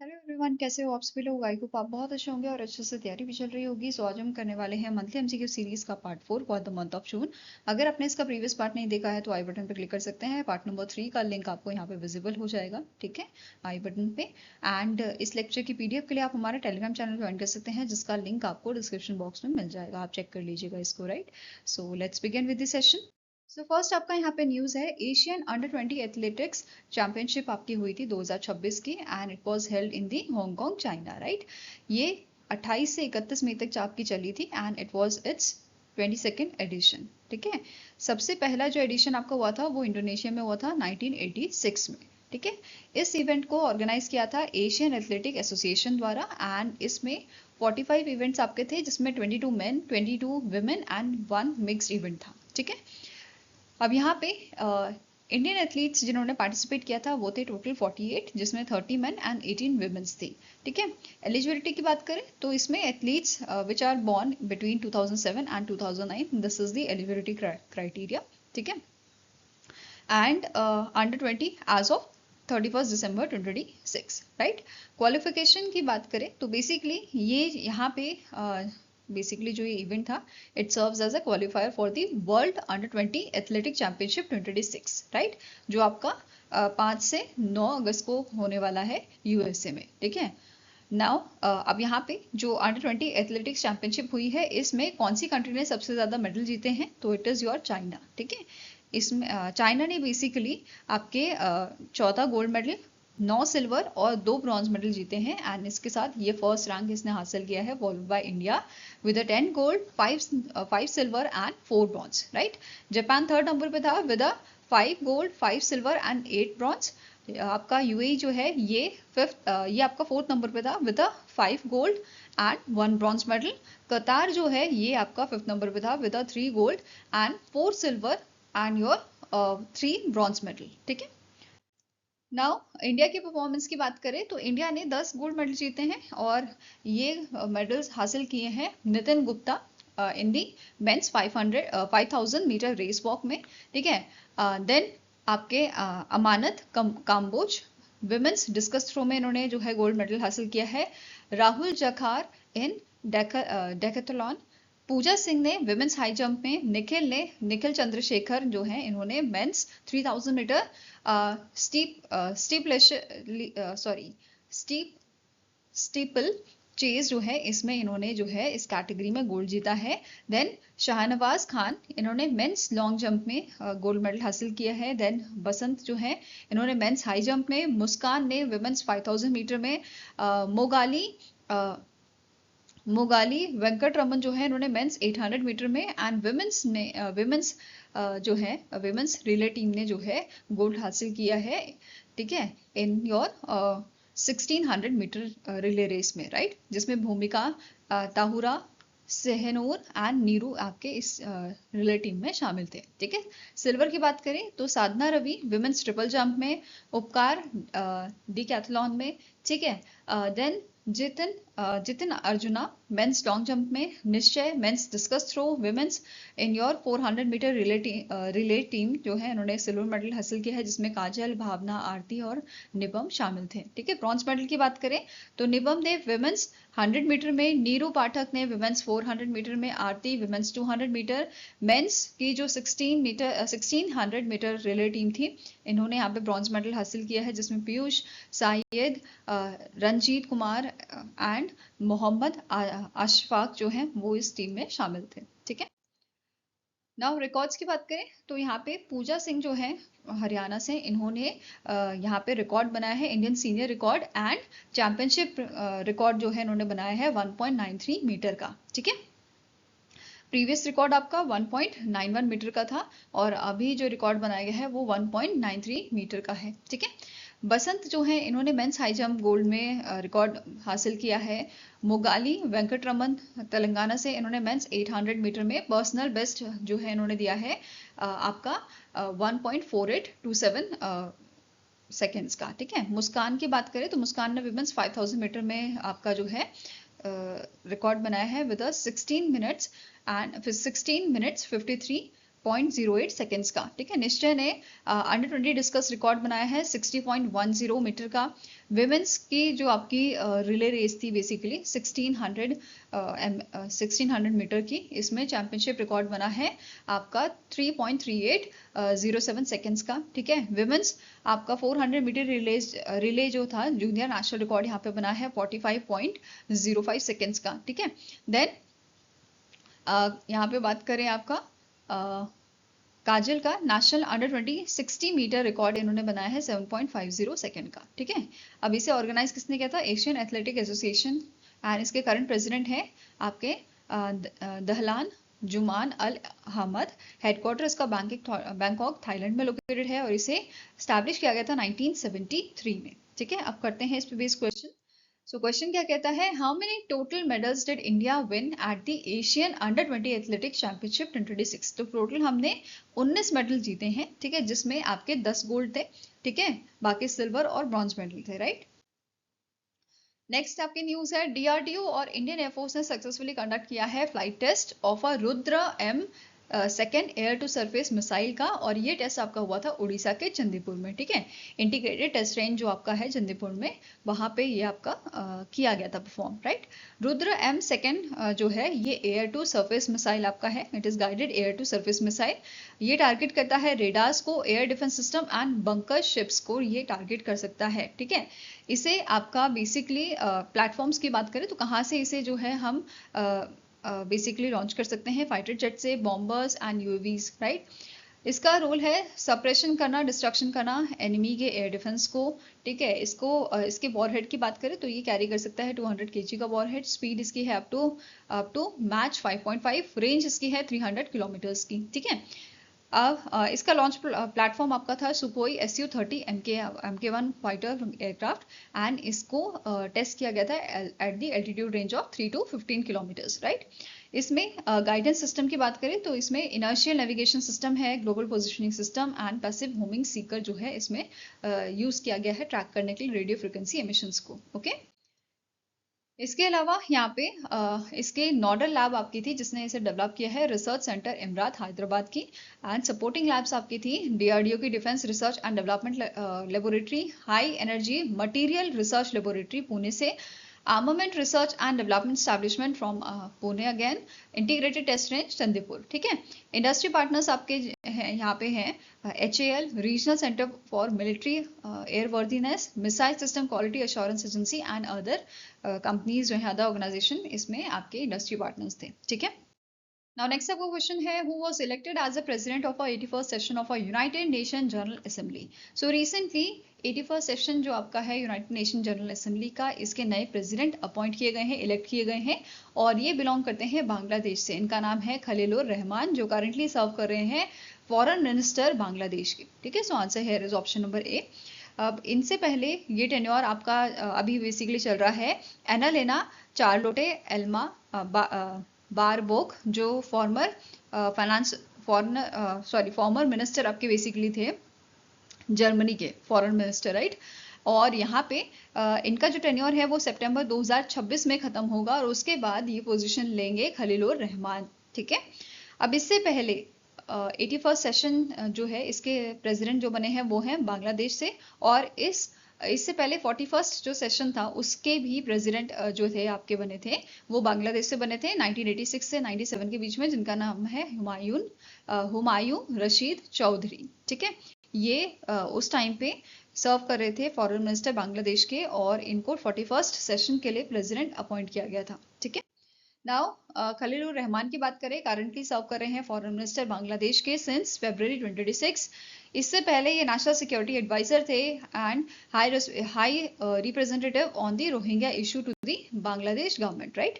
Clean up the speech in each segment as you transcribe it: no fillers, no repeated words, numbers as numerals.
Hello everyone, कैसे हो आप सभी लोग। आई होप आप बहुत अच्छे होंगे और अच्छे से तैयारी भी चल रही होगी। सो आज हम करने वाले हैं मंथली एमसीक्यू सीरीज का part 4 for the month of June. अगर आपने इसका प्रीवियस पार्ट नहीं देखा है तो आई बटन पर क्लिक कर सकते हैं। पार्ट नंबर 3 का लिंक आपको यहाँ पे विजिबल हो जाएगा, ठीक है, आई बटन पे। एंड इस लेक्चर की पीडीएफ के लिए आप हमारे टेलीग्राम चैनल ज्वाइन कर सकते हैं, जिसका लिंक आपको डिस्क्रिप्शन बॉक्स में मिल जाएगा। आप चेक कर लीजिएगा इसको, right. So let's begin with the session. So first आपका यहाँ पे न्यूज़ है, एशियन अंडर 20 एथलेटिक्स चैंपियनशिप आपकी हुई थी 2026 की and it was held in the Hong Kong China, right. ये 28 से 31 मई तक आपकी चली थी and it was it's 22nd edition, ठीक है। सबसे पहला जो एडिशन आपका हुआ था वो इंडोनेशिया में हुआ था 1986 में, ठीक है। इस इवेंट को ऑर्गेनाइज किया था एशियन एथलेटिक एसोसिएशन द्वारा एंड इसमें 45 इवेंट्स आपके थे, जिसमें 22 main, 22 women and 1 mixed event था, ठीक है। अब यहाँ पे इंडियन एथलीट्स जिन्होंने पार्टिसिपेट किया था वो थे टोटल 48, जिसमें 30 मेन एंड 18 वुमेन्स थी, ठीक है। एलिजिबिलिटी की बात करें तो इसमें athletes which are born between 2007 and 2009, this is the eligibility criteria, ठीक है। And under 20 age of 31 December 2026, right. Qualification की बात करें तो बेसिकली ये यहाँ पे बेसिकली जो ये इवेंट था, it serves as a qualifier for the world under 20 athletic championship 2026, right, जो आपका 5 से 9 अगस्त को होने वाला है यूएसए में, ठीक है। नाउ अब यहाँ पे जो अंडर 20 एथलेटिक्स चैंपियनशिप हुई है, इसमें कौन सी कंट्री ने सबसे ज्यादा मेडल जीते हैं, तो इट इज योर चाइना, ठीक है। इसमें चाइना ने बेसिकली आपके 14 गोल्ड मेडल, 9 सिल्वर और 2 ब्रॉन्ज मेडल जीते हैं एंड इसके साथ ये फर्स्ट रैंक इसने हासिल किया है, followed by India with 10 gold, 5 silver and 4 bronze, right. Japan third number पे था with 5 gold, 5 silver and 8 bronze. आपका यूएई जो है ये आपका फोर्थ नंबर पे था with 5 gold and 1 bronze medal. कतार जो है ये आपका फिफ्थ नंबर पे था with 3 gold and 4 silver and your 3 bronze medal, ठीक है। नाउ इंडिया की परफॉर्मेंस की बात करें तो इंडिया ने 10 गोल्ड मेडल जीते हैं और ये मेडल्स हासिल किए हैं नितिन गुप्ता इन दी मेंस 5000 मीटर रेस वॉक में, ठीक है। देन आपके अमानत काम्बोज विमेंस डिस्कस थ्रो में इन्होंने जो है गोल्ड मेडल हासिल किया है। राहुल जखार इन डेकाथलॉन। पूजा सिंह ने विमेंस हाई जंप में, निखिल चंद्रशेखर जो हैं इन्होंने men's 3000 metre steep steeple chase जो है इसमें इन्होंने जो है इस कैटेगरी में गोल्ड जीता है। देन शाहनवाज खान इन्होंने मेंस लॉन्ग जंप में गोल्ड मेडल हासिल किया है। देन बसंत जो है इन्होंने मेंस हाई जंप में, मुस्कान ने विमेंस 5000 मीटर में, मोगाली वेंकट रमन जो है इन्होंने मेंस 800 मीटर में एंड विमेंस जो है विमेंस रिले टीम ने जो है गोल्ड हासिल किया है, ठीक है, in your 1600 metre relay race में, राइट, जिसमें भूमिका ताहुरा, सेहनूर एंड नीरू आपके इस रिले टीम में शामिल थे, ठीक है। सिल्वर की बात करें तो Sadhana Ravi women's triple jump में, उपकार डिकैथलॉन में, ठीक है। Then Jitin Arjuna men's long jump में, Nishchay men's discus throw women's in your 400 metre relay team जो है इन्होंने सिल्वर मेडल हासिल किया है, जिसमें काजल, भावना, आरती और निबम शामिल थे, ठीक है। ब्रॉन्ज मेडल की बात करें तो निबम ने विमेंस 100 मीटर में, नीरू पाठक ने विमेंस 400 मीटर में, आरती विमेंस 200 मीटर। मेंस की जो 1600 मीटर रिले टीम थी इन्होंने यहाँ पे ब्रॉन्ज मेडल हासिल किया है, जिसमें पीयूष, साइद, रंजीत कुमार एंड मोहम्मद अशफाक जो हैं वो इस टीम में शामिल थे, ठीक है। नाउ रिकॉर्ड्स की बात करें तो यहाँ पे पूजा सिंह जो है हरियाणा से, इन्होंने यहाँ पे रिकॉर्ड बनाया है, Indian senior record and championship record जो है इन्होंने बनाया है 1.93 मीटर का, ठीक है। प्रीवियस रिकॉर्ड आपका 1.91 मीटर का था और अभी जो रिकॉर्ड बनाया गया है वो 1.93 मीटर का है, ठीक है। बसंत जो है इन्होंने मेंस हाई जंप गोल्ड में रिकॉर्ड हासिल किया है। मोगाली वेंकटरमन तेलंगाना से, इन्होंने मेंस 800 मीटर में पर्सनल बेस्ट जो है इन्होंने दिया है आपका 1.4827 सेकेंड्स का, ठीक है। मुस्कान की बात करें तो मुस्कान ने विमेंस 5000 मीटर में आपका जो है रिकॉर्ड बनाया है विद 16 मिनट्स 53 60.08 सेकेंड्स का। ठीक है, निश्चय ने अंडर 20 डिस्कस रिकॉर्ड बनाया है 60.10 मीटर का। विमेंस की जो आपकी रिले रेस थी बेसिकली 1600 मीटर की, इसमें चैंपियनशिप रिकॉर्ड बना है आपका 3.3807 सेकेंड्स का। ठीक है, विमेंस आपका 400 मीटर रिले जो था जूनियर नेशनल रिकॉर्ड यहाँ पे बना है 45.05 सेकेंड्स का। ठीक है, देन यहाँ पे बात करें आपका काजल का नेशनल अंडर 20 60 मीटर रिकॉर्ड इन्होंने बनाया है 7.50 सेकेंड का। ठीक है, अब इसे ऑर्गेनाइज किसने किया था? एशियन एथलेटिक एसोसिएशन, एंड इसके करंट प्रेसिडेंट है आपके दहलान जुमान अल अहमद। हेडक्वार्टर इसका बैंकॉक थाईलैंड में लोकेटेड है और इसे स्टैब्लिश किया गया था 1973 में। ठीक है, अब करते हैं इस पे बेस्ड क्वेश्चन। सो क्वेश्चन क्या कहता है? How many total medals did India win at the Asian under 20 athletic championship 2026? तो टोटल हमने 19 मेडल जीते हैं। ठीक है, जिसमें आपके 10 गोल्ड थे। ठीक है, बाकी सिल्वर और ब्रॉन्ज मेडल थे, राइट। नेक्स्ट आपकी न्यूज है, डीआरडीओ और इंडियन एयरफोर्स ने सक्सेसफुली कंडक्ट किया है flight test of a Rudra M second air to surface missile का, और ये टेस्ट आपका हुआ था उड़ीसा के चंदीपुर में। ठीक है, इंटीग्रेटेड टेस्ट रेंज जो आपका है चंदीपुर में, वहां पे ये आपका किया गया था perform, right. Rudra M second जो है ये एयर टू सरफेस मिसाइल आपका है, it is guided air to surface missile. ये टारगेट करता है रेडार्स को, air defence system and bunker ships को ये टारगेट कर सकता है। ठीक है, इसे आपका बेसिकली प्लेटफॉर्म्स की बात करें तो कहाँ से इसे जो है हम बेसिकली लॉन्च कर सकते हैं? फाइटर जेट से, बॉम्बर्स एंड यूएवीज, राइट। इसका रोल है सप्रेशन करना, डिस्ट्रक्शन करना एनिमी के एयर डिफेंस को। ठीक है, इसके वॉरहेड की बात करें तो ये कैरी कर सकता है 200 kg का वॉरहेड। स्पीड इसकी है अप टू मैच 5.5, रेंज इसकी है 300 किलोमीटर्स की। ठीक है, अब इसका लॉन्च प्लेटफॉर्म आपका था Sukhoi Su-30 MK1 fighter aircraft, and इसको टेस्ट किया गया था at the altitude range of 3 to 15 kilometres, right. इसमें गाइडेंस सिस्टम की बात करें तो इसमें इनर्शियल नेविगेशन सिस्टम है, global positioning system and passive homing Sikar जो है इसमें यूज किया गया है ट्रैक करने के लिए रेडियो फ्रिक्वेंसी एमिशंस को। ओके, इसके अलावा यहाँ पे इसके नोडल लैब आपकी थी जिसने इसे डेवलप किया है रिसर्च सेंटर इमरात हैदराबाद की, एंड सपोर्टिंग लैब्स आपकी थी डीआरडीओ की defence research and development laboratory, high energy material research laboratory Pune से, armament research and development establishment from Pune again, integrated test range Chandipur. ठीक है, इंडस्ट्री पार्टनर्स आपके यहाँ पे हैं HAL regional centre for military airworthiness, missile system quality assurance agency and other companies जो है, other organisation इसमें आपके इंडस्ट्री पार्टनर्स थे। ठीक है, नाउ नेक्स्ट आपका क्वेश्चन है, who was elected as a president of 81st session of a United Nation General Assembly? So recently 81st session जो आपका है यूनाइटेड नेशन जनरल असेंबली का, इसके नए प्रेसिडेंट अपॉइंट किए गए हैं, इलेक्ट किए गए हैं, और ये बिलोंग करते हैं बांग्लादेश से। इनका नाम है खलीलुर रहमान, जो करंटली सर्व कर रहे हैं फॉरेन मिनिस्टर बांग्लादेश के। ठीक है, so answer here is option number ए। अब इनसे पहले ये टेन्योर आपका अभी बेसिकली चल रहा है एनालेना चार्लोटे एल्मा बारबोक, जो फॉर्मर मिनिस्टर आपके बेसिकली थे जर्मनी के फॉरेन मिनिस्टर, राइट। और यहाँ पे इनका जो टेन्योर है वो सितंबर 2026 में खत्म होगा, और उसके बाद ये पोजीशन लेंगे खलीलुर रहमान। ठीक है, अब इससे पहले 81st सेशन जो है इसके प्रेसिडेंट जो बने हैं वो हैं बांग्लादेश से, और इससे पहले 41st जो सेशन था उसके भी प्रेसिडेंट जो थे आपके बने थे वो बांग्लादेश से बने थे 1986 से 97 के बीच में, जिनका नाम है हुमायूं रशीद चौधरी। ठीक है, ये उस टाइम पे सर्व कर रहे थे फॉरेन मिनिस्टर बांग्लादेश के, और इनको 41st सेशन के लिए प्रेसिडेंट अपॉइंट किया गया था। ठीक है, नाउ खलीलुर रहमान की बात करें, करंटली सर्व कर रहे हैं फॉरेन मिनिस्टर बांग्लादेश के सिंस February 2026। इससे पहले ये नेशनल सिक्योरिटी एडवाइजर थे and high representative on the Rohingya issue to the Bangladesh government, right.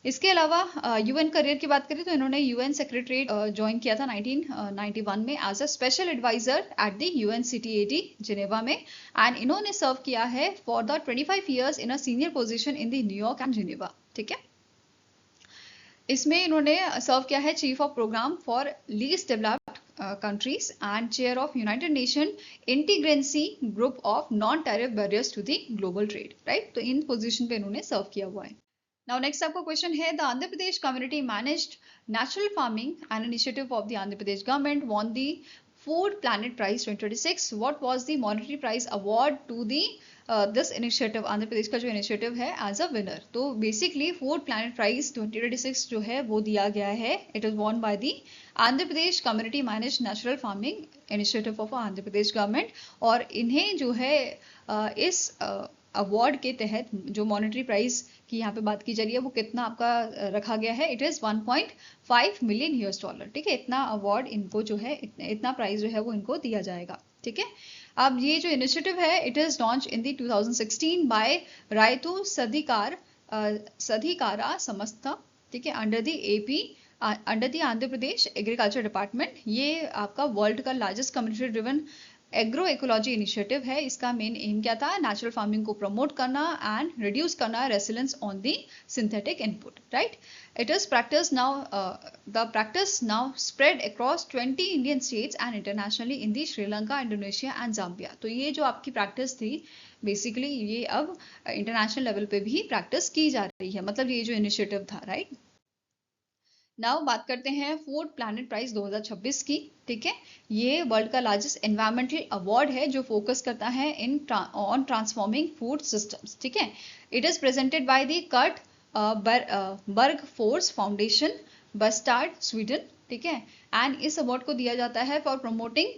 इसके अलावा यूएन करियर की बात करें तो इन्होंने यूएन सेक्रेटरीट ज्वाइन किया था 1991 में as a special adviser at the UNCTAD Geneva में, एंड इन्होंने सर्व किया है for the 25 years in a senior position in the New York and Geneva. ठीक है, इसमें इन्होंने सर्व किया है chief of programme for least developed countries and chair of United Nation interagency group of non tariff barriers to the global trade, right. तो इन position पे इन्होंने सर्व किया हुआ है। नाउ नेक्स्ट आपका क्वेश्चन है, the Andhra Pradesh community managed natural farming an initiative of the Andhra Pradesh government won the Food Planet Prize 2026. What was the monetary prize award to the this initiative? Andhra Pradesh का जो इनिशिएटिव है एज अ विनर. तो basically Food Planet Prize 2026 जो है वो दिया गया है. It is won by the Andhra Pradesh community manage natural farming initiative of Andhra Pradesh government. और इन्हें जो है इस अवार्ड के तहत जो मॉनेटरी प्राइज की यहाँ पे बात की जा रही है वो कितना आपका रखा गया है, it is 1.5 million US dollar. ठीक है, इतना अवार्ड इनको जो है इतना प्राइज जो है वो इनको दिया जाएगा. ठीक है, अब ये जो इनिशिएटिव है it is launch in the 2016 by Rythu Sadhikara Samstha. ठीक है, under the AP under the Andhra Pradesh agriculture department. ये आपका वर्ल्ड का largest community driven agro ecology initiative है. इसका मेन एम क्या था? नेचुरल फार्मिंग को प्रमोट करना एंड रिड्यूस करना resilience on the synthetic input. Right, it is practice now the practice now spread across 20 Indian states and internationally in the Sri Lanka, Indonesia and Zambia. तो ये जो आपकी practice थी बेसिकली ये अब इंटरनेशनल लेवल पे भी प्रैक्टिस की जा रही है, मतलब ये जो इनिशिएटिव था. राइट, नाउ बात करते हैं फूड प्लैनेट प्राइज 2026 की. ठीक है, ये वर्ल्ड का लार्जेस्ट एनवायरमेंटल अवार्ड है जो फोकस करता है ऑन ट्रांसफॉर्मिंग फूड सिस्टम्स. ठीक है, it is presented by the Curt Bergfors foundation, Bastad, Sweden. ठीक है, एंड इस अवार्ड को दिया जाता है फॉर प्रमोटिंग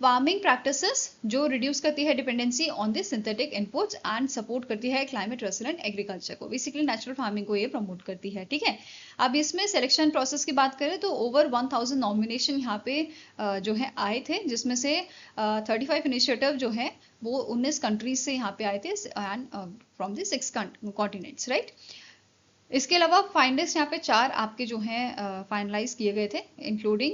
फार्मिंग प्रैक्टिसेस जो रिड्यूस करती है dependency on the synthetic inputs and support करती है क्लाइमेट रेसिलेंट एग्रीकल्चर को. बेसिकली नेचुरल फार्मिंग को ये प्रमोट करती है. ठीक है, अब इसमें सिलेक्शन प्रोसेस की बात करें तो ओवर 1000 नॉमिनेशन यहाँ पे जो है आए थे, जिसमें से 35 इनिशिएटिव जो है वो 19 कंट्रीज से यहाँ पे आए थे and from the 6 continents. Right, इसके अलावा फाइनलिस्ट यहाँ पे 4 आपके जो हैं फाइनलाइज किए गए थे, including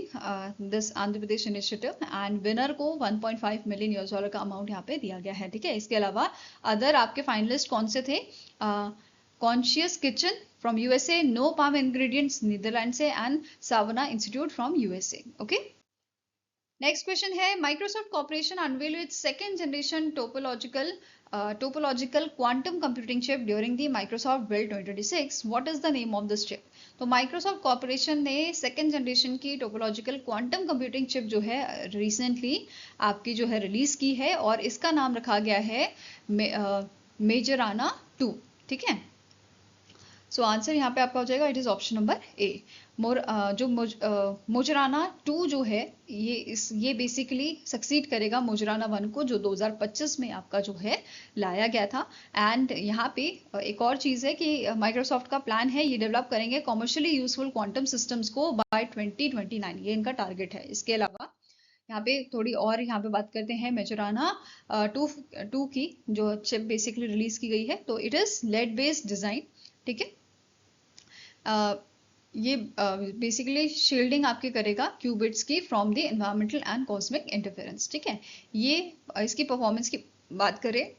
this Andhra Pradesh initiative, and winner को 1.5 मिलियन यूएस डॉलर का अमाउंट यहाँ पे दिया गया है. ठीक है, इसके अलावा अदर आपके फाइनलिस्ट कौन से थे? Conscious kitchen from USA, no palm ingredients Netherlands से, and Savanna institute from USA. Okay, next question है, Microsoft corporation unveil its second generation topological quantum computing chip during the Microsoft Build 2026. What is the name of this chip? तो Microsoft Corporation ने second generation की topological quantum computing chip जो है recently आपकी जो है release की है और इसका नाम रखा गया है मेजराना 2. ठीक है, सो आंसर यहाँ पे आपका हो जाएगा, it is option number A. मोजराना 2 जो है ये बेसिकली सक्सीड करेगा मोजराना 1 को जो 2025 में आपका जो है लाया गया था. एंड यहाँ पे एक और चीज़ है कि माइक्रोसॉफ्ट का प्लान है ये डेवलप करेंगे कॉमर्शियली यूजफुल क्वांटम सिस्टम्स को बाय 2029, ये इनका टारगेट है. इसके अलावा यहाँ पे थोड़ी और यहाँ पे बात करते हैं मेजराना 2 की जो चिप बेसिकली रिलीज की गई है. तो it is lead based design. ठीक है, ये बेसिकली शील्डिंग आपके करेगा क्यूबिट्स की from the environmental and cosmic interference. ठीक है, ये इसकी परफॉर्मेंस की बात करें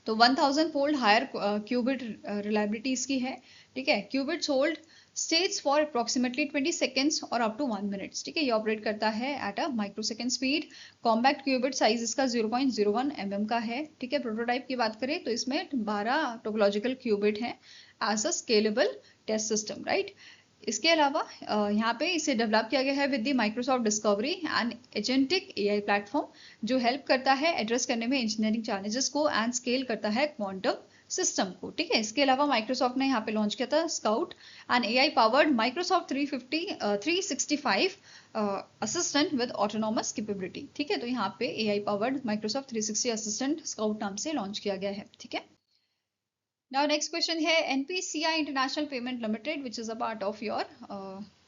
तो 1000 फोल्ड हायर क्यूबिट रिलायबिलिटी इसकी है. ठीक है, qubits hold states for approximately 20 seconds और अप टू 1 मिनट्स. ठीक है, ये ऑपरेट करता है at a microsecond speed. Compact qubit size इसका 0.01 mm का है. ठीक है, प्रोटोटाइप की बात करें तो इसमें 12 टोपोलॉजिकल क्यूबिट हैं as a scalable test system. Right, इसके अलावा यहाँ पे इसे डेवलप किया गया है with the Microsoft discovery and agentic AI platform जो हेल्प करता है एड्रेस करने में इंजीनियरिंग चैलेंजेस को एंड स्केल करता है क्वांटम सिस्टम को. ठीक है, इसके अलावा माइक्रोसॉफ्ट ने यहाँ पे लॉन्च किया था scout and AI powered Microsoft 365 assistant with autonomous capability. ठीक है, तो यहाँ पे AI powered Microsoft 360 assistant scout नाम से लॉन्च किया गया है. ठीक है, now next question है NPCI International Payment Limited which is a part of your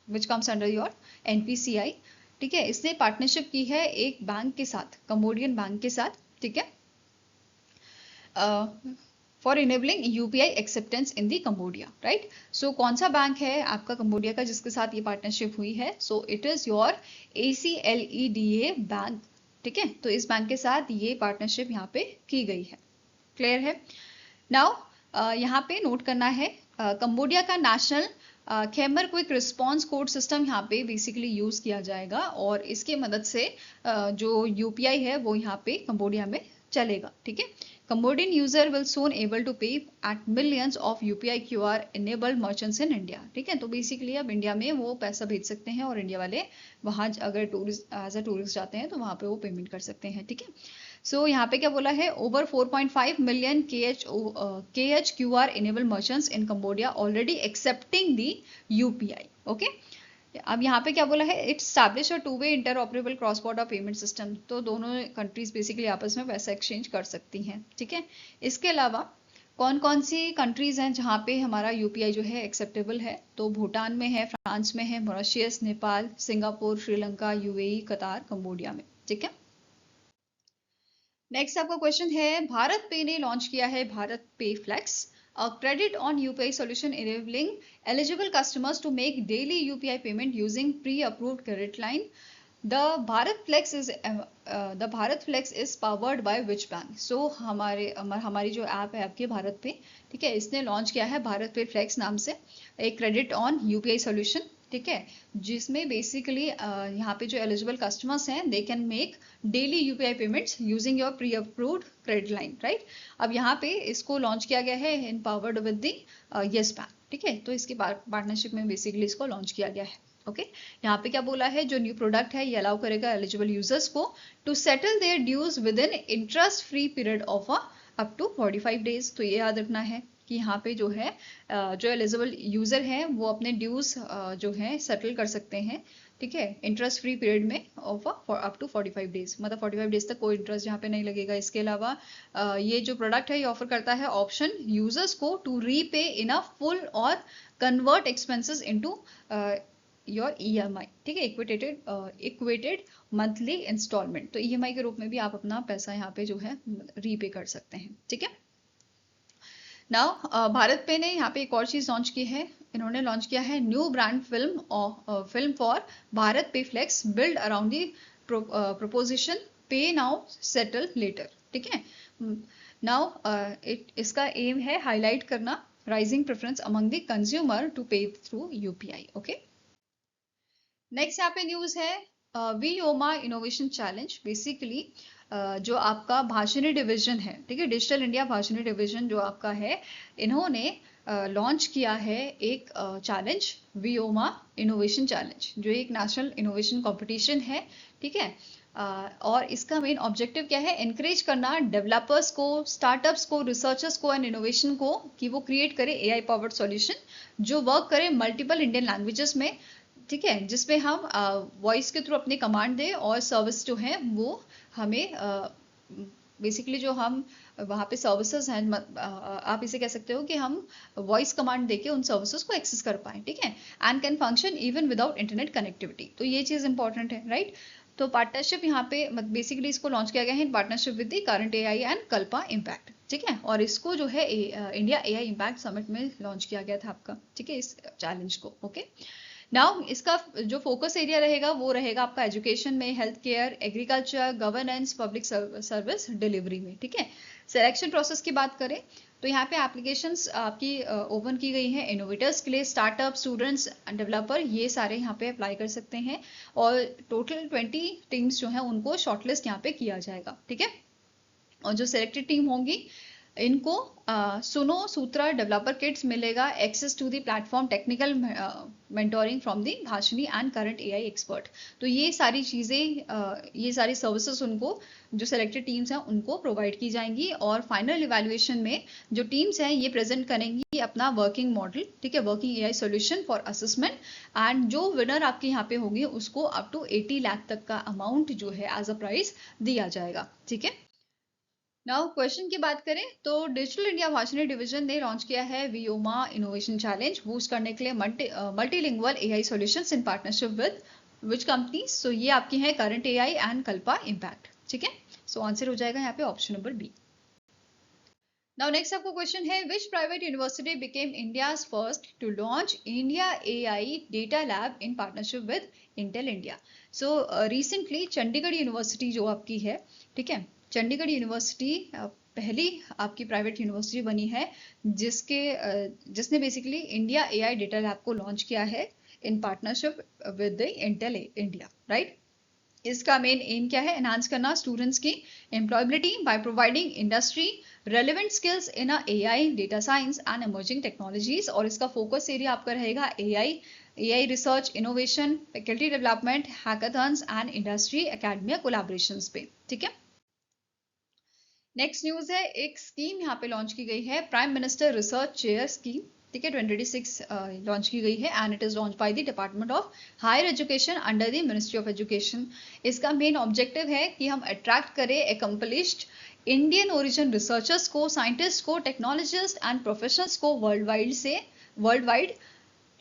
which comes under your NPCI. ठीक है, इसने पार्टनरशिप की है एक बैंक के साथ, कम्बोडियन बैंक के साथ. ठीक है, for enabling UPI acceptance in the Cambodia. Right, so कौन सा बैंक है आपका कम्बोडिया का जिसके साथ ये पार्टनरशिप हुई है? So it is your ACLEDA bank. ठीक है, तो इस बैंक के साथ ये पार्टनरशिप यहाँ पे की गई है. क्लियर है? नाउ यहाँ पे नोट करना है कंबोडिया का national Khmer quick response code system यहाँ पे बेसिकली यूज किया जाएगा और इसके मदद से जो UPI है वो यहाँ पे कंबोडिया में चलेगा. ठीक है, Cambodian user will soon able to pay at millions of UPI QR enabled merchants in India. ठीक है, तो बेसिकली अब इंडिया में वो पैसा भेज सकते हैं और इंडिया वाले वहां अगर टूरिस्ट एज अ टूरिस्ट जाते हैं तो वहां पे वो पेमेंट कर सकते हैं। ठीक है, सो यहाँ पे क्या बोला है, over 4.5 million KHQR enabled merchants in Cambodia already accepting the UPI. Okay, अब यहाँ पे क्या बोला है, it's establish a two way interoperable cross border payment system. तो दोनों कंट्रीज बेसिकली आपस में पैसा एक्सचेंज कर सकती हैं। ठीक है, इसके अलावा कौन कौन सी कंट्रीज हैं जहाँ पे हमारा यूपीआई जो है एक्सेप्टेबल है, तो भूटान में है, फ्रांस में है, Mauritius, Nepal, Singapore, Sri Lanka, UAE, कतार, कंबोडिया में। ठीक है, नेक्स्ट आपका क्वेश्चन है, भारत पे ने लॉन्च किया है Bharat Pe flex, a credit on UPI solution enabling eligible customers to make daily UPI payment using pre-approved credit line. The Bharat Flex is powered by which bank? So हमारी जो ऐप है आपके भारत पे, ठीक है, इसने लॉन्च किया है भारत पे फ्लेक्स नाम से एक क्रेडिट ऑन यूपीआई सोल्यूशन। ठीक है, जिसमें बेसिकली यहाँ पे जो एलिजिबल कस्टमर्स हैं they can make daily UPI payments using your pre approved credit line, right. अब यहाँ पे इसको लॉन्च किया गया है in powered with the Yes Bank. ठीक है, तो इसकी पार्टनरशिप में बेसिकली इसको लॉन्च किया गया है। ओके, यहाँ पे क्या बोला है, जो न्यू प्रोडक्ट है ये अलाउ करेगा एलिजिबल यूजर्स को to settle their dues within interest free period of up to 45 days. तो ये याद रखना है कि यहाँ पे जो है जो एलिजिबल यूजर है वो अपने ड्यूज जो है सेटल कर सकते हैं। ठीक है, इंटरेस्ट फ्री पीरियड में ऑफ अप टू 45 डेज, मतलब 45 डेज तक कोई इंटरेस्ट यहाँ पे नहीं लगेगा। इसके अलावा ये जो प्रोडक्ट है ये ऑफर करता है ऑप्शन यूजर्स को to repay in a full or convert expenses into your EMI। ठीक है, इक्वेटेड मंथली इंस्टॉलमेंट। तो EMI के रूप में भी आप अपना पैसा यहाँ पे जो है रीपे कर सकते हैं। ठीक है, नाउ भारत पे ने यहाँ पे एक और चीज लॉन्च की है, इन्होंने लॉन्च किया है new brand film for Bharat Pe flex build around the proposition pay now settle later. ठीक है, नाउ इसका एम है हाईलाइट करना rising preference among the consumer to pay through UPI. Okay, next यहाँ पे न्यूज है वीओमा इनोवेशन चैलेंज। बेसिकली जो आपका भाषिणी डिवीजन है, ठीक है, डिजिटल इंडिया भाषिणी डिवीजन जो आपका है, इन्होंने लॉन्च किया है एक चैलेंज, वीओमा इनोवेशन चैलेंज, जो एक नेशनल इनोवेशन कंपटीशन है। ठीक है, और इसका मेन ऑब्जेक्टिव क्या है, एनकरेज करना डेवलपर्स को, स्टार्टअप्स को, रिसर्चर्स को एंड इनोवेशन को कि वो क्रिएट करे एआई पावर्ड सॉल्यूशन जो वर्क करे मल्टीपल इंडियन लैंग्वेजेस में। ठीक है, जिसमें हम वॉइस के थ्रू अपनी कमांड दें और सर्विस जो है वो हमें बेसिकली जो हम वहाँ पे सर्विसेज हैं, आप इसे कह सकते हो कि हम वॉइस कमांड देके उन सर्विसेज को एक्सेस कर पाएं। ठीक है, and can function even without internet connectivity. तो ये चीज़ इंपॉर्टेंट है, राइट। तो पार्टनरशिप यहाँ पे बेसिकली इसको लॉन्च किया गया है इन partnership with the current AI and कल्पा इम्पैक्ट। ठीक है, और इसको जो है इंडिया AI इम्पैक्ट समिट में लॉन्च किया गया था आपका। ठीक है, इस चैलेंज को। ओके, नाउ इसका जो फोकस एरिया रहेगा वो रहेगा आपका एजुकेशन में, health care, agriculture, governance, public service delivery में। ठीक है, सिलेक्शन प्रोसेस की बात करें तो यहाँ पे एप्लीकेशंस आपकी ओपन की गई हैं इनोवेटर्स के लिए, स्टार्टअप, स्टूडेंट्स, डेवलपर, ये सारे यहाँ पे अप्लाई कर सकते हैं और टोटल 20 टीम्स जो हैं उनको शॉर्टलिस्ट यहाँ पे किया जाएगा। ठीक है, और जो सिलेक्टेड टीम होंगी इनको सुनो सूत्रा डेवलपर किट्स मिलेगा, access to the platform, technical mentoring from the Bhashini and current AI expert. तो ये सारी चीज़ें, ये सारी सर्विसेज उनको, जो सिलेक्टेड टीम्स हैं उनको प्रोवाइड की जाएंगी और फाइनल इवैल्यूएशन में जो टीम्स हैं ये प्रेजेंट करेंगी अपना वर्किंग मॉडल। ठीक है, working AI solution for assessment, and जो विनर आपके यहाँ पे होगी उसको अप टू 80 लाख तक का अमाउंट जो है एज अ प्राइज दिया जाएगा। ठीक है, नाउ क्वेश्चन की बात करें तो डिजिटल इंडिया भाषिणी डिवीजन ने लॉन्च किया है वीओमा इनोवेशन चैलेंज बूस्ट करने के लिए multilingual AI solutions in partnership with which companies. So ये आपकी है करंट AI एंड कल्पा इम्पैक्ट। ठीक है, सो आंसर हो जाएगा यहाँ पे option number B. Now next आपको क्वेश्चन है, which private university became India's first to launch India AI data lab in partnership with Intel India. So recently Chandigarh university जो आपकी है, ठीक है, चंडीगढ़ यूनिवर्सिटी पहली आपकी प्राइवेट यूनिवर्सिटी बनी है जिसने basically India AI data lab को लॉन्च किया है इन partnership with the Intel India, right. इसका मेन एम क्या है, एनहांस करना स्टूडेंट्स की employability by providing industry relevant skills in AI, data science and emerging technologies, और इसका फोकस एरिया आपका रहेगा AI research, innovation, faculty development, hackathons and industry academia collaborations पे। ठीक है, नेक्स्ट न्यूज है, एक स्कीम यहाँ पे लॉन्च की गई है, prime minister research chair scheme. ठीक है, 2026 लॉन्च की गई है and it is launch by the department of higher education under the ministry of education. इसका मेन ऑब्जेक्टिव है कि हम अट्रैक्ट करें एकम्पलिश्ड इंडियन ओरिजिन रिसर्चर्स को, साइंटिस्ट को, टेक्नोलॉजिस्ट एंड प्रोफेशनल्स को world wide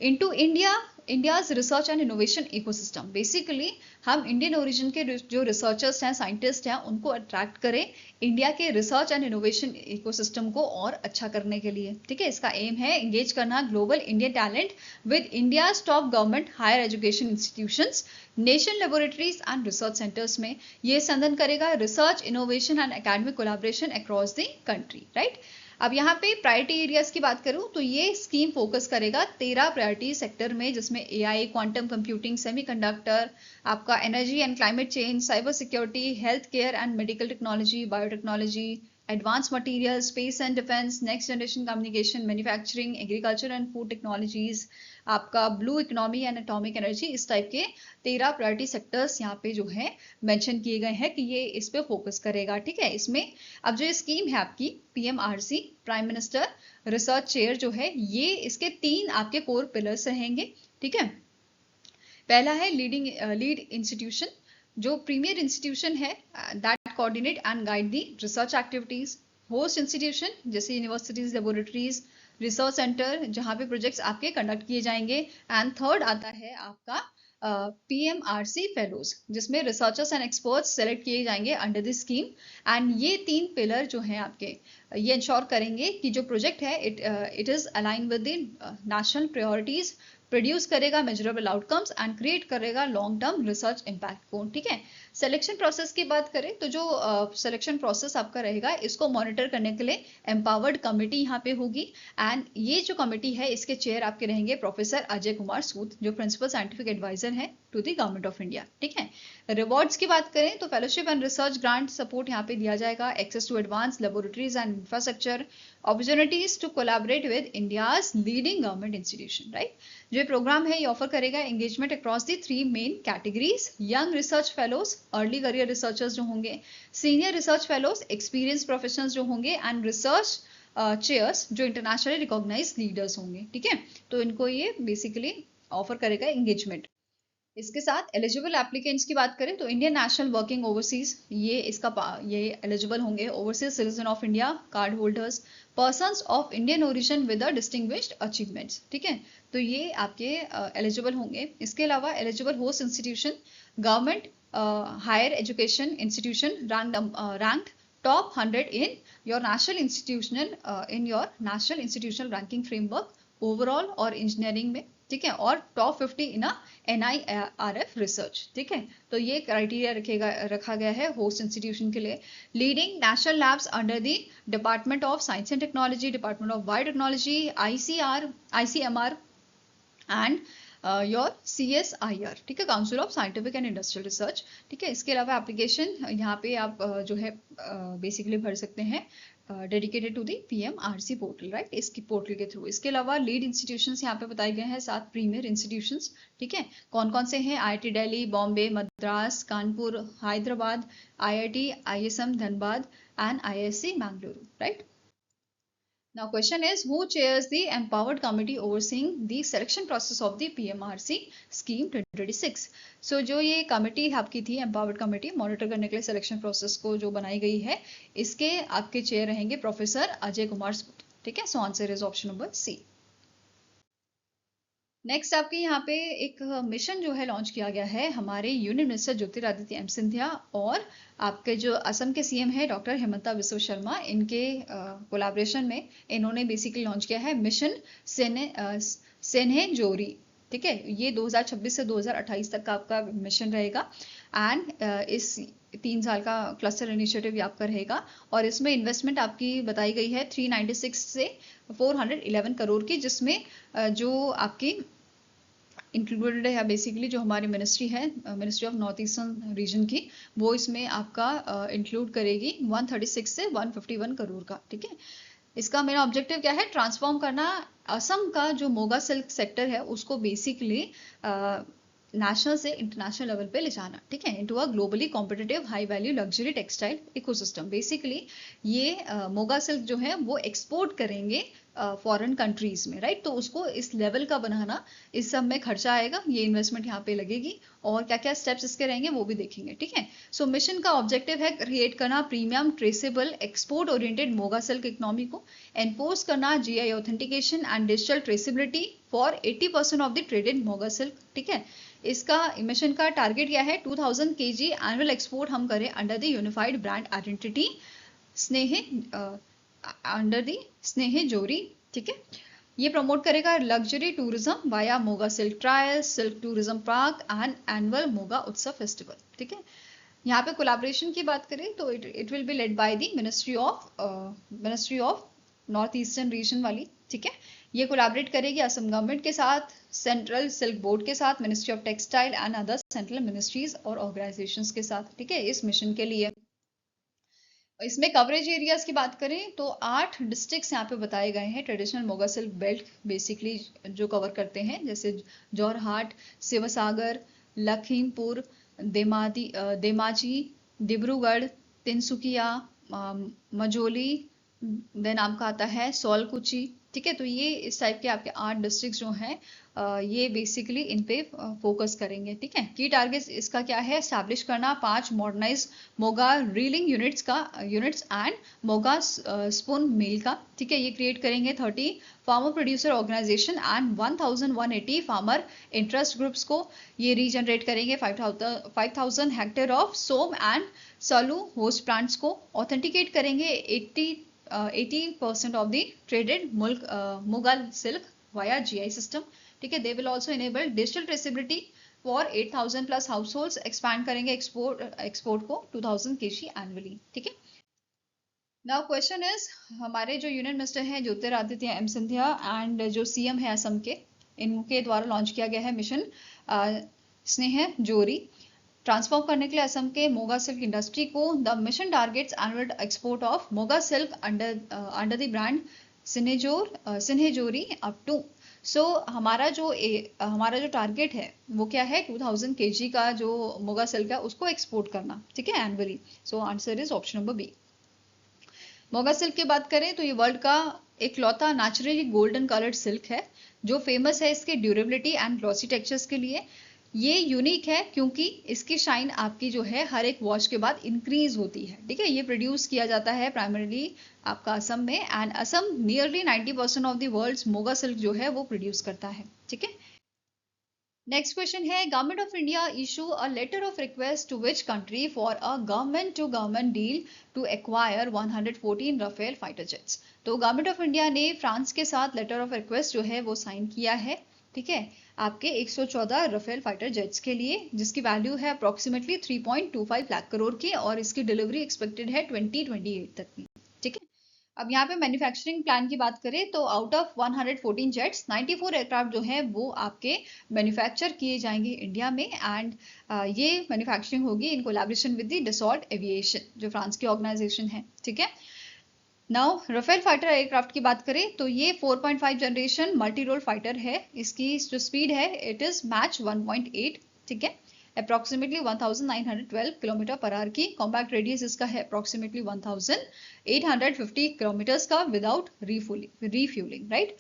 into India's research and innovation ecosystem. Basically हम Indian origin के जो रिसर्चर्स हैं, साइंटिस्ट हैं, उनको अट्रैक्ट करें इंडिया के रिसर्च एंड इनोवेशन इकोसिस्टम को और अच्छा करने के लिए। ठीक है, इसका एम है एंगेज करना global Indian talent with India top government higher education institutions, national laboratories and research centres में। ये संदन करेगा research, innovation and academic collaboration across the country. Right, अब यहाँ पे प्रायोरिटी एरियाज की बात करूँ तो ये स्कीम फोकस करेगा 13 प्रायोरिटी सेक्टर में, जिसमें एआई, क्वांटम कंप्यूटिंग, सेमीकंडक्टर, आपका energy and climate change, cyber security, health care and medical technology, biotechnology, advance material, space and defence, next generation communication, manufacturing, agriculture and food technologies, आपका blue economy and atomic energy. इस type के 13 priority sectors यहाँ पे जो है mention किए गए हैं कि ये इस पे फोकस करेगा। ठीक है, इसमें अब जो स्कीम है आपकी PMRC, prime minister research chair जो है, ये इसके 3 आपके कोर पिलर्स रहेंगे। ठीक है, पहला है लीड इंस्टीट्यूशन, जो प्रीमियर इंस्टीट्यूशन है that coordinate and guide the research activities. Host institution जैसे यूनिवर्सिटीज, लेबोरेटरीज, रिसर्च सेंटर, जहां पे प्रोजेक्ट्स आपके कंडक्ट किए जाएंगे। एंड थर्ड आता है आपका पीएमआरसी फेलोज, जिसमें रिसर्चर्स एंड एक्सपर्ट्स सेलेक्ट किए जाएंगे अंडर द स्कीम। एंड ये 3 पिलर जो हैं आपके, ये इंश्योर करेंगे कि जो प्रोजेक्ट है it is align with the national priorities, produce करेगा मेजरेबल आउटकम्स एंड क्रिएट करेगा लॉन्ग टर्म रिसर्च इम्पैक्ट को। ठीक है, सिलेक्शन प्रोसेस की बात करें तो जो सिलेक्शन प्रोसेस आपका रहेगा, इसको मॉनिटर करने के लिए एम्पावर्ड कमेटी यहाँ पे होगी। एंड ये जो कमेटी है, इसके चेयर आपके रहेंगे प्रोफेसर अजय कुमार सूद, जो प्रिंसिपल साइंटिफिक एडवाइजर है to the government of India. ठीक है, रिवॉर्ड्स की बात करें तो fellowship and research grant support यहाँ पे दिया जाएगा, access to advanced laboratories and infrastructure, opportunities to collaborate with India's leading government institution. Right, जो प्रोग्राम है ये ऑफर करेगा engagement across the 3 main categories, young research fellows, early career researchers जो होंगे, senior research fellows, experienced professionals जो होंगे, and research chairs जो internationally recognise leaders होंगे। ठीक है, तो इनको ये बेसिकली ऑफर करेगा एंगेजमेंट। इसके साथ एलिजिबल एप्लीकेंट्स की बात करें तो इंडियन नेशनल वर्किंग ओवरसीज, ये एलिजिबल होंगे, overseas citizen of India, card holders, persons of Indian origin with a distinguished achievements. ठीक है, तो ये आपके एलिजिबल होंगे। इसके अलावा eligible host institution, government higher education institution ranked top 100 in your national institutional ranking framework overall और engineering में। ठीक है, और टॉप 50 इन NIRF रिसर्च। ठीक है, तो ये क्राइटेरिया रखा गया है होस्ट इंस्टीट्यूशन के लिए। Leading national labs under the department of science and technology, department of biotechnology, ICMR and your CSIR। ठीक है, council of scientific and industrial research. ठीक है, इसके अलावा एप्लीकेशन यहाँ पे आप जो है बेसिकली भर सकते हैं dedicated to the PMRC portal. Right, इसकी पोर्टल के थ्रू। इसके अलावा लीड इंस्टीट्यूशंस यहाँ पे बताए गए हैं 7 प्रीमियर इंस्टीट्यूशंस। ठीक है, कौन कौन से हैं? IIT Delhi, Bombay, Madras, Kanpur, Hyderabad, IIT ISM Dhanbad and ISC Mangaluru. Right, now question is who chairs the empowered committee overseeing the selection process of the PMRC scheme 2026? So जो ये कमेटी आपकी थी empowered कमेटी मॉनिटर करने के लिए सिलेक्शन प्रोसेस को जो बनाई गई है, इसके आपके चेयर रहेंगे प्रोफेसर अजय कुमार सूद। ठीक है, so answer is option number C। Next आपके यहाँ पे एक मिशन जो है लॉन्च किया गया है हमारे union minister Jyotiraditya M Scindia और आपके जो असम के CM है डॉक्टर हेमंता बिस्वा शर्मा, इनके कोलैबोरेशन में इन्होंने बेसिकली लॉन्च किया है मिशन सेन्हे जोरी। ठीक है, ये 2026 से 2028 तक का आपका मिशन रहेगा। एंड इस 3 साल का क्लस्टर इनिशिएटिव आपका रहेगा और इसमें इन्वेस्टमेंट आपकी बताई गई है 396 से 411 करोड़ की, जिसमें जो आपकी इंक्लूडेड है बेसिकली जो हमारी मिनिस्ट्री है, ministry of north eastern region की, वो इसमें आपका इंक्लूड करेगी 136 से 151 करोड़ का। ठीक है, इसका मेरा ऑब्जेक्टिव क्या है, ट्रांसफॉर्म करना असम का जो मोगा सिल्क सेक्टर है उसको बेसिकली नेशनल से इंटरनेशनल लेवल पे ले जाना। ठीक है, into a globally competitive high value luxury textile ecosystem. Basically ये मोगा सिल्क जो है वो एक्सपोर्ट करेंगे फॉरेन कंट्रीज में, राइट। तो उसको इस लेवल का बनाना, इस सब में खर्चा आएगा, ये इन्वेस्टमेंट यहाँ पे लगेगी, और क्या क्या स्टेप्स इसके रहेंगे वो भी देखेंगे। ठीक है, सो मिशन का ऑब्जेक्टिव है क्रिएट करना premium traceable export oriented Moga silk economy को, एनफोर्स करना GI authentication and digital traceability for 80% of the traded Moga silk. ठीक है, इसका मिशन का टारगेट क्या है, 2000 kg एनुअल एक्सपोर्ट हम करें under the unified brand identity स्नेह, अंडर द स्नेह जोरी। ठीक है, ये प्रमोट करेगा luxury tourism via Moga silk trial, silk tourism park and annual Moga उत्सव फेस्टिवल। ठीक है, यहाँ पे कोलैबोरेशन की बात करें तो it will be led by the ministry of north eastern region वाली। ठीक है, ये कोलैबोरेट करेगी असम गवर्नमेंट के साथ, सेंट्रल सिल्क बोर्ड के साथ, ministry of textile and other central ministries और ऑर्गेनाइजेशंस के साथ। ठीक है, इस मिशन के लिए इसमें कवरेज एरियाज की बात करें तो 8 डिस्ट्रिक्ट्स यहाँ पे बताए गए हैं traditional Moga silk belt basically जो कवर करते हैं, जैसे जोरहाट, शिवसागर, लखीमपुर, धेमाजी, डिब्रूगढ़, तिनसुकिया, मजोली, देन आपका आता है सोलकुची। ठीक है, तो ये इस टाइप के आपके 8 डिस्ट्रिक्ट जो हैं ये बेसिकली इन पे फोकस करेंगे। ठीक है, की टारगेट इसका क्या है, एस्टैब्लिश करना 5 modernise Muga reeling units and Muga spun mill का। ठीक है, ये क्रिएट करेंगे 30 farmer producer organisation and 1180 farmer interest groups को। ये रीजनरेट करेंगे 5000 hectare of som and soalu host plants को। ऑथेंटिकेट करेंगे 80% of the traded Muga silk via GI system. ठीक है, they will also enable digital traceability for 8000 plus household, expand करेंगे export को 2000 kg annually. ठीक है, नाउ क्वेश्चन इज, हमारे जो यूनियन मिनिस्टर हैं ज्योतिरादित्य एम सिंधिया एंड जो सीएम है असम के, इनके द्वारा लॉन्च किया गया है मिशन स्नेह जोरी, ट्रांसफॉर्म करने के लिए असम के मोगा सिल्क इंडस्ट्री को। The mission targets annual export of Muga silk under the brand Sinhejori up to. So हमारा जो टारगेट है वो क्या है, 2000 kg का जो मोगा सिल्क है उसको एक्सपोर्ट करना। ठीक है, annually. So answer is option number B. Muga silk की बात करें तो ये वर्ल्ड का इकलौता नेचुरली गोल्डन कलर्ड सिल्क है जो फेमस है इसके ड्यूरेबिलिटी एंड ग्लॉसी टेक्सचर्स के लिए। ये यूनिक है क्योंकि इसकी शाइन आपकी जो है हर एक वॉश के बाद इंक्रीज होती है। ठीक है, ये प्रोड्यूस किया जाता है प्राइमरीली आपका असम में, and Assam nearly 90% of the world's Muga silk जो है वो प्रोड्यूस करता है। ठीक है, नेक्स्ट क्वेश्चन है, government of India issue a letter of request to which country for a government to government deal to acquire 114 Rafale fighter jets. तो government of India ने फ्रांस के साथ लेटर ऑफ रिक्वेस्ट जो है वो sign किया है। ठीक है, आपके 114 राफेल फाइटर जेट्स के लिए, जिसकी वैल्यू है अप्रोक्सीमेटली 3.25 लाख करोड़ की, और इसकी डिलीवरी एक्सपेक्टेड है 2028 तक की। ठीक है, अब यहाँ पे मैन्युफैक्चरिंग प्लान की बात करें तो आउट ऑफ 114 जेट्स 94 एयरक्राफ्ट जो है वो आपके मैन्युफैक्चर किए जाएंगे इंडिया में, एंड ये मैन्युफैक्चरिंग होगी in collaboration with the Dassault aviation जो फ्रांस की ऑर्गेनाइजेशन है। ठीक है, नाउ राफेल फाइटर एयरक्राफ्ट की बात करें तो ये 4.5 जनरेशन मल्टी रोल फाइटर है। इसकी जो स्पीड है इट इज मैच 1.8। ठीक है, अप्रोक्सीमेटली 1912 किलोमीटर पर आवर की। कॉम्पैक्ट रेडियस इसका है अप्रोक्सीमेटली 1850 किलोमीटर्स का विदाउट रीफ्यूलिंग, राइट।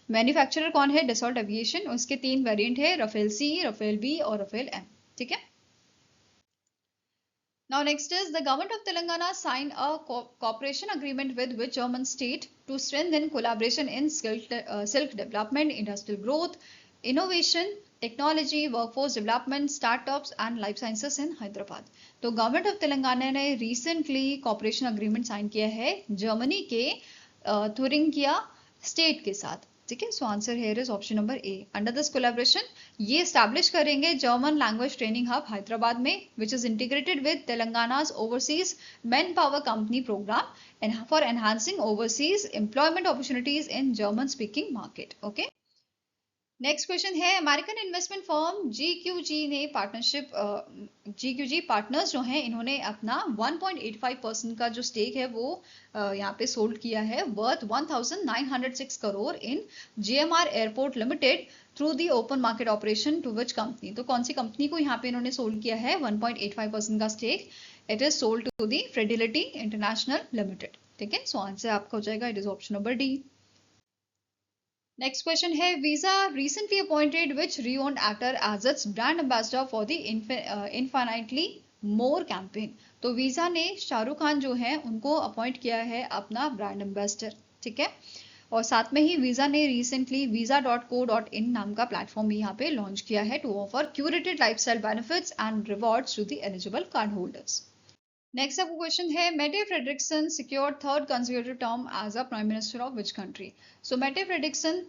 मैन्युफैक्चरर कौन है, डसॉल्ट एविएशन। उसके 3 वेरिएंट है, राफेल सी, राफेल बी और राफेल एम। ठीक है, now next is the government of Telangana signed a cooperation agreement with which German state to strengthen collaboration in silk development, industrial growth, innovation, technology, workforce development, startups and life sciences in Hyderabad. तो government of Telangana ने recently corporation agreement sign किया है Germany के Thuringia state के साथ। ठीक है, so answer here is option number A. Under this collaboration ये एस्टैब्लिश करेंगे German language training hub Hyderabad में, which is integrated with Telangana's overseas manpower company programme for enhancing overseas employment opportunities in German speaking market. Okay, next question है, American investment firm GQG partners जो हैं इन्होंने अपना 1.85% का जो stake है वो यहाँ पे सोल्ड किया है worth 1906 crore in GMR airport limited through the open market operation to which company. तो कौन सी कंपनी को यहाँ पे इन्होंने सोल्ड किया है 1.85% का stake? It is sold to the Fidelity international limited. ठीक है, सो आंसर आपका हो जाएगा, it is option number D. Next question है, Visa recently appointed which renowned actor as its brand ambassador for the infinitely more campaign. तो Visa ने शाहरुख खान जो है उनको अपॉइंट किया है अपना ब्रांड एम्बेसडर। ठीक है, और साथ में ही वीजा ने रिसेंटली visa.co.in नाम का प्लेटफॉर्म भी यहाँ पे लॉन्च किया है to offer curated lifestyle benefits and rewards to the eligible card holders. Next आपको क्वेश्चन है, Mette Frederiksen secured third consecutive term as a prime minister of which country. So Mette Frederiksen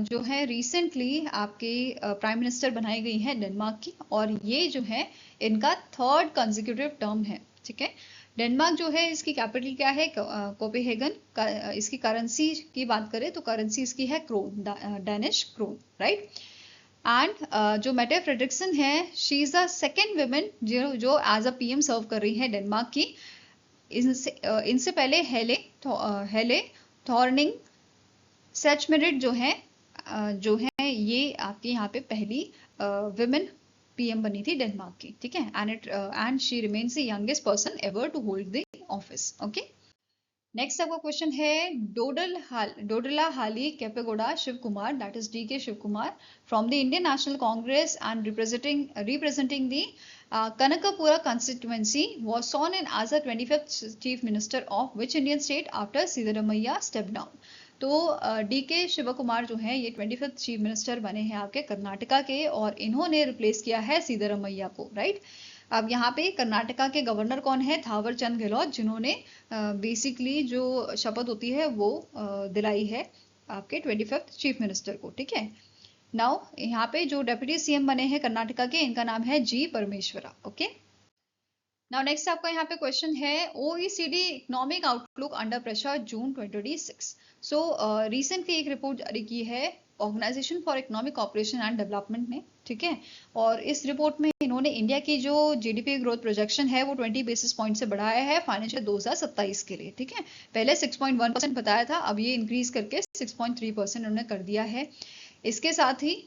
जो है recently आपके prime minister बनाई गई है Denmark की, और ये जो है इनका थर्ड कंसेक्यूटिव टर्म है। ठीक है, डेनमार्क जो है इसकी कैपिटल क्या है? कोपेनहेगन। इसकी करेंसी की बात करें तो करेंसी इसकी है krone, Danish krone, right. And जो मेटे फ्रेडरिक्सन है, she is the second women जो एज अ PM सर्व कर रही है डेनमार्क की। इनसे पहले हेले थॉर्निंग सेचमेरिट जो है ये आपकी यहाँ पे पहली वुमेन PM बनी थी डेनमार्क की। ठीक है, and she remains the youngest person ever to hold the office. Okay, next आपका क्वेश्चन है, Doddalahalli Kempegowda Shiva Kumar, that is DK Shiva Kumar, from the Indian National Congress and representing the Kanakapura constituency, was sworn in as the 25th chief minister of which Indian state after Siddharamaiah stepped down। तो DK Shiva Kumar जो है ये 25th chief minister बने हैं आपके कर्नाटका के, और इन्होंने रिप्लेस किया है सिद्धरमैया को, राइट। अब यहाँ पे कर्नाटका के गवर्नर कौन है? थावर चंद गहलोत, जिन्होंने बेसिकली जो शपथ होती है वो दिलाई है आपके 25th चीफ मिनिस्टर को। ठीक है, नाउ यहाँ पे जो डेप्यूटी CM बने हैं कर्नाटका के, इनका नाम है G परमेश्वरा। ओके, नाउ नेक्स्ट आपका यहाँ पे क्वेश्चन है, OECD economic outlook under pressure June 2026। So recently एक रिपोर्ट जारी की है organisation for economic operation and development ने। ठीक है, और इस रिपोर्ट में इन्होंने इंडिया की जो GDP ग्रोथ प्रोजेक्शन है वो 20 बेसिस पॉइंट से बढ़ाया है फाइनेंशियल 2027 के लिए। ठीक है, पहले 6.1% बताया था, अब ये इंक्रीज करके 6.3% उन्होंने कर दिया है। इसके साथ ही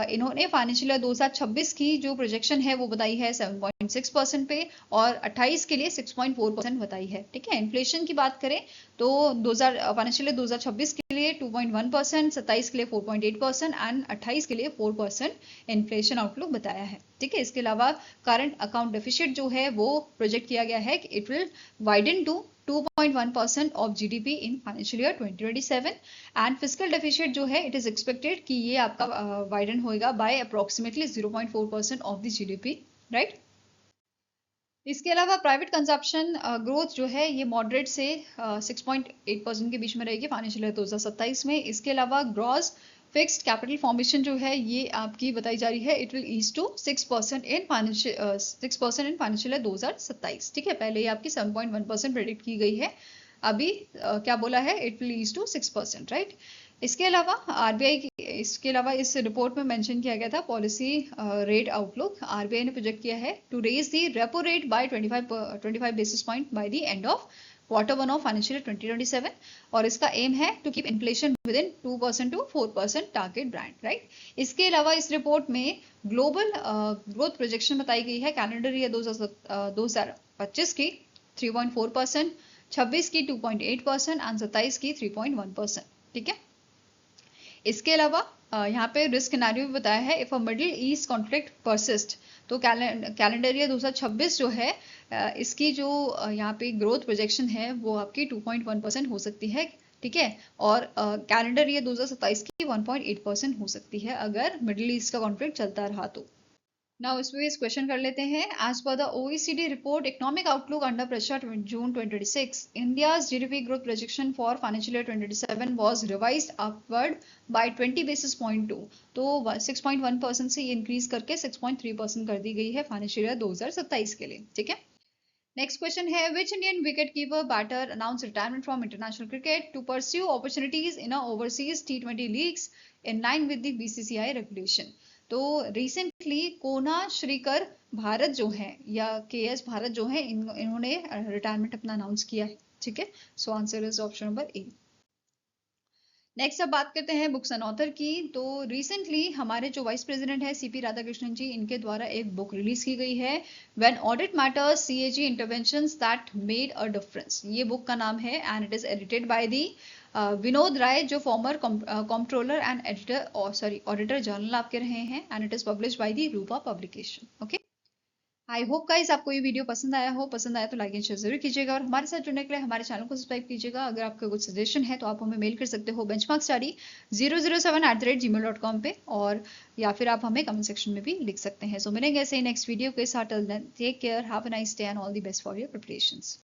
इन्होंने फाइनेंशियल ईयर 2026 की जो प्रोजेक्शन है वो बताई है 7.6% पे, और 28 के लिए 6.4% बताई है। ठीक है, इन्फ्लेशन की बात करें तो फाइनेंशियल ईयर 2026 के लिए 2.1%, 27 के लिए 4.8% एंड 28 के लिए 4% इन्फ्लेशन आउटलुक बताया है। ठीक है, इसके अलावा करंट अकाउंट डेफिसिट जो है वो प्रोजेक्ट किया गया है कि it will widen to 2.1% of GDP in financial year 2027, and physical deficit जो है इट इज एक्सपेक्टेड कि ये आपका वाइडन होएगा by approximately 0.4% of the GDP, right. इसके अलावा प्राइवेट कंजप्शन ग्रोथ जो है ये मॉडरेट से 6.8% के बीच में रहेगी फाइनेंशियल ईयर 2027 में। इसके अलावा ग्रॉस फिक्स्ड कैपिटल फॉर्मेशन जो है ये आपकी बताई जा रही है, it will ease to 6% in financial year 2027। ठीक है, पहले ये आपकी 7.1% प्रेडिक्ट की गई है, अभी क्या बोला है, it will ease to 6%, right. इसके अलावा इस रिपोर्ट में मेंशन किया गया था पॉलिसी रेट आउटलुक। RBI ने प्रोजेक्ट किया है to raise the repo rate by 25 basis point by the end of Q1 of financial year 2027, और इसका एम है to keep inflation within 2% to 4% target band, right. इसके अलावा इस report में ग्लोबल ग्रोथ प्रोजेक्शन बताई गई है कैलेंडर ईयर 2025 की 3.4%, 26 की 2.8% एंड 27 की 3.1%। ठीक है, इसके अलावा यहाँ पे रिस्क सिनेरियो भी बताया है, if a middle east conflict persist. तो कैलेंडर ईयर 2026 जो है इसकी जो यहाँ पे ग्रोथ प्रोजेक्शन है वो आपकी 2.1% हो सकती है। ठीक है, और कैलेंडर ईयर 2027 की 1.8% हो सकती है अगर मिडिल ईस्ट का कॉन्फ्लिक्ट चलता रहा तो। नाउ इस पे इस क्वेश्चन कर लेते हैं, as per the OECD report economic outlook under pressure June 2026, India's GDP growth projection for financial year 2027 was revised upward by 20 basis point to. तो 6.1% से ये इंक्रीज करके 6.3% कर दी गई है फाइनेंशियल ईयर 2027 के लिए। ठीक है, नेक्स्ट क्वेश्चन है which Indian wicket keeper batter announce retirement from international cricket to pursue opportunities in overseas T20 leagues in line with the BCCI regulation. तो रिसेंटली कोना श्रीकर भारत जो है या KS भारत जो है इन्होंने रिटायरमेंट अपना अनाउंस किया है। ठीक है, so answer is option number A. Next अब बात करते हैं बुक्स एंड ऑथर की। तो रिसेंटली हमारे जो वाइस प्रेसिडेंट है CP राधाकृष्णन जी, इनके द्वारा एक बुक रिलीज की गई है when audit matters CAG interventions that made a difference. ये बुक का नाम है and it is edited by the Vinod Rai जो former controller and editor auditor general आपके रहे हैं and it is publish by the Rupa publication. Okay, I hope guys आपको ये वीडियो पसंद आया हो। पसंद आया तो लाइक एंड शेयर जरूर कीजिएगा और हमारे साथ जुड़ने के लिए हमारे चैनल को सब्सक्राइब कीजिएगा। अगर आपका कुछ सजेशन है तो आप हमें मेल कर सकते हो benchmarkstudy007@gmail.com पे, और या फिर आप हमें कमेंट सेक्शन में भी लिख सकते हैं। सो मिलेंगे ऐसे ही नेक्स्ट वीडियो के साथ। Take care, have a nice day and all the best for your preparations.